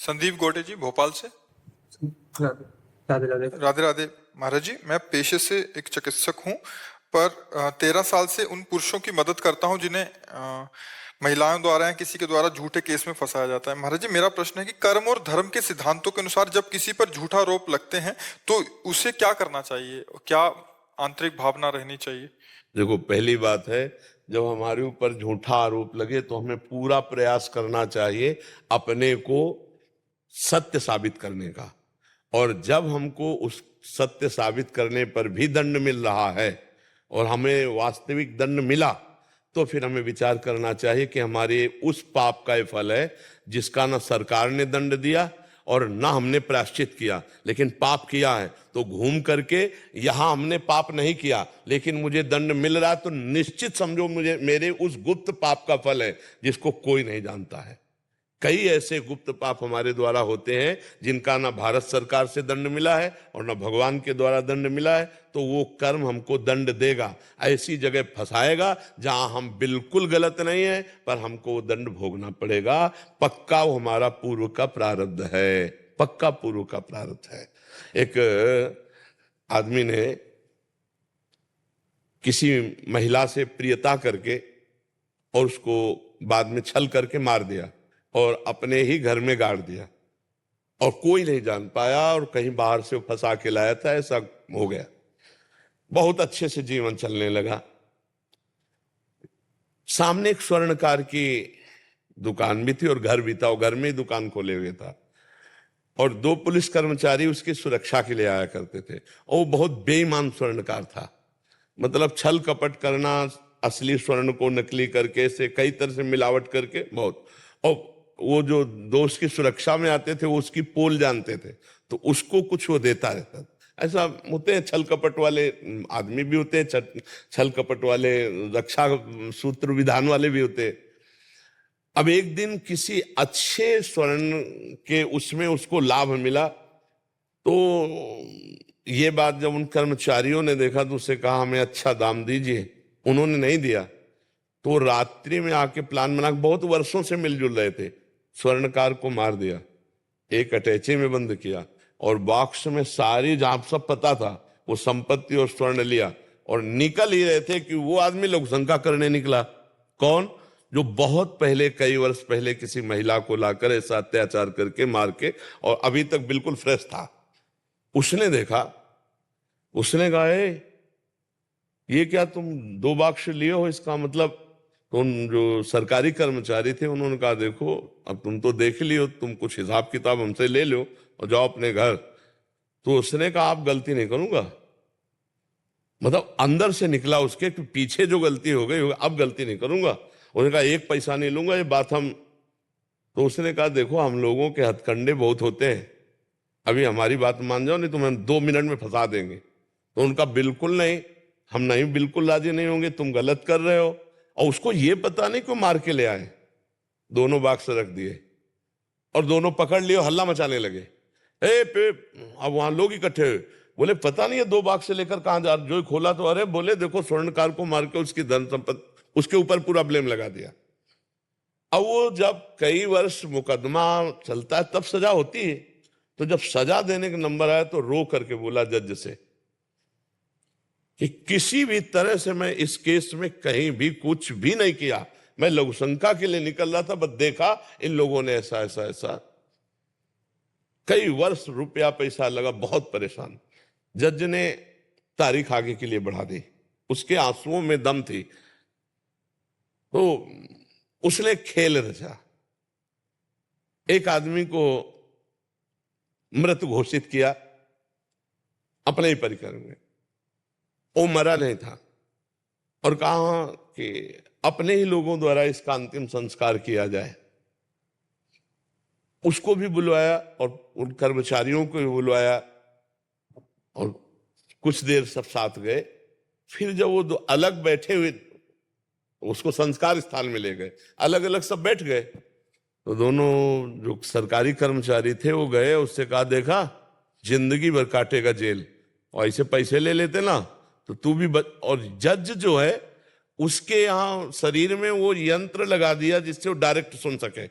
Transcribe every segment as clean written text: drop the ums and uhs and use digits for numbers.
संदीप गोटे जी भोपाल से। राधे राधे राधे। राधे राधे महाराज जी, मैं पेशे से एक चिकित्सक हूँ, पर 13 साल से उन पुरुषों की मदद करता हूँ जिन्हें महिलाओं द्वारा या किसी के द्वारा झूठे केस में फंसाया जाता है। महाराज जी, मेरा प्रश्न है कि कर्म और धर्म के सिद्धांतों के अनुसार जब किसी पर झूठा आरोप लगते हैं तो उसे क्या करना चाहिए, क्या आंतरिक भावना रहनी चाहिए? देखो, पहली बात है, जब हमारे ऊपर झूठा आरोप लगे तो हमें पूरा प्रयास करना चाहिए अपने को सत्य साबित करने का। और जब हमको उस सत्य साबित करने पर भी दंड मिल रहा है और हमें वास्तविक दंड मिला, तो फिर हमें विचार करना चाहिए कि हमारे उस पाप का ये फल है जिसका ना सरकार ने दंड दिया और ना हमने प्रायश्चित किया, लेकिन पाप किया है। तो घूम करके यहां हमने पाप नहीं किया लेकिन मुझे दंड मिल रहा है, तो निश्चित समझो मुझे मेरे उस गुप्त पाप का फल है जिसको कोई नहीं जानता है। कई ऐसे गुप्त पाप हमारे द्वारा होते हैं जिनका ना भारत सरकार से दंड मिला है और ना भगवान के द्वारा दंड मिला है, तो वो कर्म हमको दंड देगा, ऐसी जगह फंसाएगा जहां हम बिल्कुल गलत नहीं है पर हमको वो दंड भोगना पड़ेगा। पक्का वो हमारा पूर्व का प्रारब्ध है, पक्का पूर्व का प्रारब्ध है। एक आदमी ने किसी महिला से प्रियता करके और उसको बाद में छल करके मार दिया और अपने ही घर में गाड़ दिया और कोई नहीं जान पाया, और कहीं बाहर से फंसा के लाया था, ऐसा हो गया। बहुत अच्छे से जीवन चलने लगा। सामने एक स्वर्णकार की दुकान भी थी और घर भी था, और घर में ही दुकान खोले हुए था, और 2 पुलिस कर्मचारी उसकी सुरक्षा के लिए आया करते थे। और वो बहुत बेईमान स्वर्णकार था, मतलब छल कपट करना, असली स्वर्ण को नकली करके, से कई तरह से मिलावट करके बहुत। और वो जो दोस्त की सुरक्षा में आते थे वो उसकी पोल जानते थे, तो उसको कुछ वो देता रहता था। ऐसा होते हैं, छल कपट वाले आदमी भी होते हैं, छल कपट वाले रक्षा सूत्र विधान वाले भी होते हैं। अब एक दिन किसी अच्छे स्वर्ण के उसमें उसको लाभ मिला, तो ये बात जब उन कर्मचारियों ने देखा तो उससे कहा हमें अच्छा दाम दीजिए। उन्होंने नहीं दिया, तो रात्रि में आके प्लान बना, बहुत वर्षों से मिलजुल रहे थे, स्वर्णकार को मार दिया, एक अटैची में बंद किया और बॉक्स में सारी, जहां सब पता था, वो संपत्ति और स्वर्ण लिया और निकल ही रहे थे कि वो आदमी लोकशंका करने निकला। कौन? जो बहुत पहले, कई वर्ष पहले किसी महिला को लाकर ऐसा अत्याचार करके मार के, और अभी तक बिल्कुल फ्रेश था। उसने देखा, उसने कहा ये क्या तुम 2 बाक्स लिए हो, इसका मतलब? तो उन जो सरकारी कर्मचारी थे उन्होंने कहा देखो, अब तुम तो देख लियो, तुम कुछ हिसाब किताब हमसे ले लो और जाओ अपने घर। तो उसने कहा आप गलती नहीं करूंगा, मतलब अंदर से निकला उसके कि पीछे जो गलती हो गई अब गलती नहीं करूंगा। उन्होंने कहा 1 पैसा नहीं लूंगा, ये बात हम। तो उसने कहा देखो, हम लोगों के हथकंडे बहुत होते हैं, अभी हमारी बात मान जाओ नहीं तो हम 2 मिनट में फंसा देंगे। तो उनका बिल्कुल नहीं, हम नहीं, बिल्कुल राजी नहीं होंगे, तुम गलत कर रहे हो। और उसको ये पता नहीं क्यों मार के ले आए, दोनों बाक्स रख दिए और दोनों पकड़ लिए, हल्ला मचाने लगे। अब वहां लोग इकट्ठे हुए, बोले पता नहीं है 2 बाक्स से लेकर कहां जा, जो खोला तो अरे बोले देखो स्वर्णकार को मार के उसकी धन संपत्ति, उसके ऊपर पूरा ब्लेम लगा दिया। अब वो जब कई वर्ष मुकदमा चलता है तब सजा होती है, तो जब सजा देने का नंबर आया तो रो करके बोला जज से कि किसी भी तरह से मैं इस केस में कहीं भी कुछ भी नहीं किया, मैं लघुशंका के लिए निकल रहा था, बस देखा इन लोगों ने ऐसा ऐसा ऐसा। कई वर्ष रुपया पैसा लगा, बहुत परेशान। जज ने तारीख आगे के लिए बढ़ा दी, उसके आंसुओं में दम थी, तो उसने खेल रचा, एक आदमी को मृत घोषित किया अपने ही परिकर में। वो मरा नहीं था, और कहा कि अपने ही लोगों द्वारा इसका अंतिम संस्कार किया जाए। उसको भी बुलवाया और उन कर्मचारियों को भी बुलवाया और कुछ देर सब साथ गए। फिर जब वो 2 अलग बैठे हुए, उसको संस्कार स्थान में ले गए, अलग अलग सब बैठ गए, तो दोनों जो सरकारी कर्मचारी थे वो गए, उससे कहा देखा जिंदगी भर काटेगा जेल, और ऐसे पैसे ले लेते ना तो तू भी और जज जो है उसके यहां शरीर में वो यंत्र लगा दिया जिससे वो डायरेक्ट सुन सके।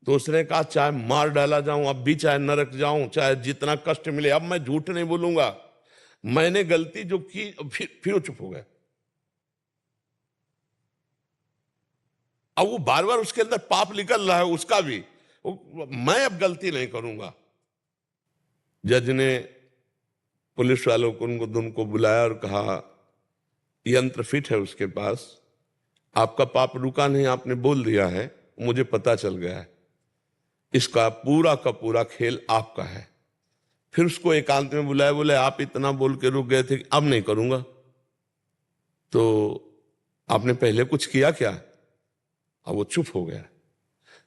तो उसने कहा चाहे मार डाला जाऊं, अब भी चाहे नरक जाऊं, चाहे जितना कष्ट मिले, अब मैं झूठ नहीं बोलूंगा, मैंने गलती जो की। फिर वो चुप हो गया। अब वो बार बार उसके अंदर पाप निकल रहा है उसका भी, मैं अब गलती नहीं करूंगा। जज ने पुलिस वालों को उनको बुलाया और कहा यंत्र फिट है उसके पास, आपका पाप रुका नहीं, आपने बोल दिया है, मुझे पता चल गया है, इसका पूरा का पूरा खेल आपका है। फिर उसको एकांत में बुलाया, बोले आप इतना बोल के रुक गए थे, अब नहीं करूंगा। तो आपने पहले कुछ किया क्या? अब वो चुप हो गया।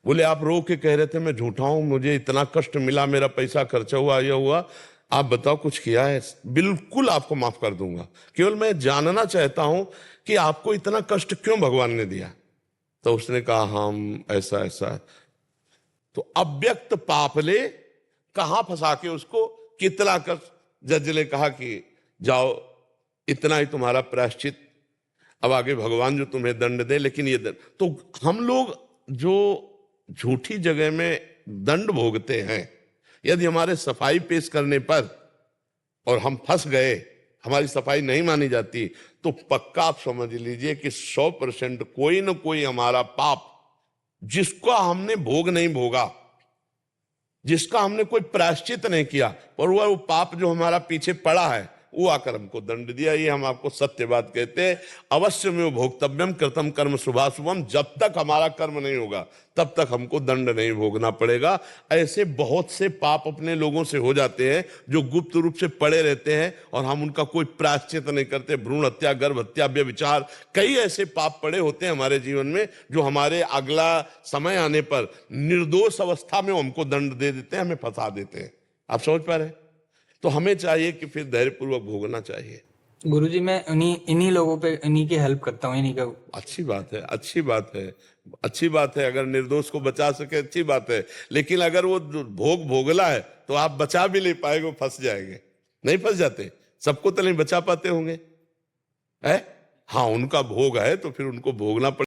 बोले आप रो के कह रहे थे मैं झूठा हूं, मुझे इतना कष्ट मिला, मेरा पैसा खर्चा हुआ, यह हुआ, आप बताओ कुछ किया है? बिल्कुल आपको माफ कर दूंगा, केवल मैं जानना चाहता हूं कि आपको इतना कष्ट क्यों भगवान ने दिया। तो उसने कहा हम ऐसा ऐसा। तो अव्यक्त पाप ले कहां फंसा के उसको कितना कर। जज ने कहा कि जाओ, इतना ही तुम्हारा प्रायश्चित, अब आगे भगवान जो तुम्हें दंड दे, लेकिन ये दंड। तो हम लोग जो झूठी जगह में दंड भोगते हैं, यदि हमारे सफाई पेश करने पर और हम फंस गए, हमारी सफाई नहीं मानी जाती, तो पक्का आप समझ लीजिए कि 100% कोई ना कोई हमारा पाप जिसका हमने भोग नहीं भोगा, जिसका हमने कोई प्रायश्चित नहीं किया, पर वो पाप जो हमारा पीछे पड़ा है, वो आकर हमको दंड दिया। ये हम आपको सत्य बात कहते हैं। अवश्य में भोक्तव्यम कृतम कर्म शुभाशुभम, जब तक हमारा कर्म नहीं होगा तब तक हमको दंड नहीं भोगना पड़ेगा। ऐसे बहुत से पाप अपने लोगों से हो जाते हैं जो गुप्त रूप से पड़े रहते हैं और हम उनका कोई प्रायश्चित नहीं करते। भ्रूण हत्या, गर्भ हत्या, व्यभिचार, कई ऐसे पाप पड़े होते हैं हमारे जीवन में जो हमारे अगला समय आने पर निर्दोष अवस्था में हमको दंड दे देते हैं, हमें फंसा देते हैं। आप समझ पा रहे हैं? तो हमें चाहिए कि फिर धैर्यपूर्वक भोगना चाहिए। गुरुजी मैं इन्हीं लोगों पे, इन्हीं की हेल्प करता हूँ, इन्हीं का। अच्छी बात है, अच्छी बात है, अच्छी बात है। अगर निर्दोष को बचा सके अच्छी बात है, लेकिन अगर वो भोगला है तो आप बचा भी नहीं पाएंगे, वो फंस जाएंगे। नहीं फंस जाते? सबको तो नहीं बचा पाते होंगे, है? हाँ, उनका भोग है तो फिर उनको भोगना पड़ेगा।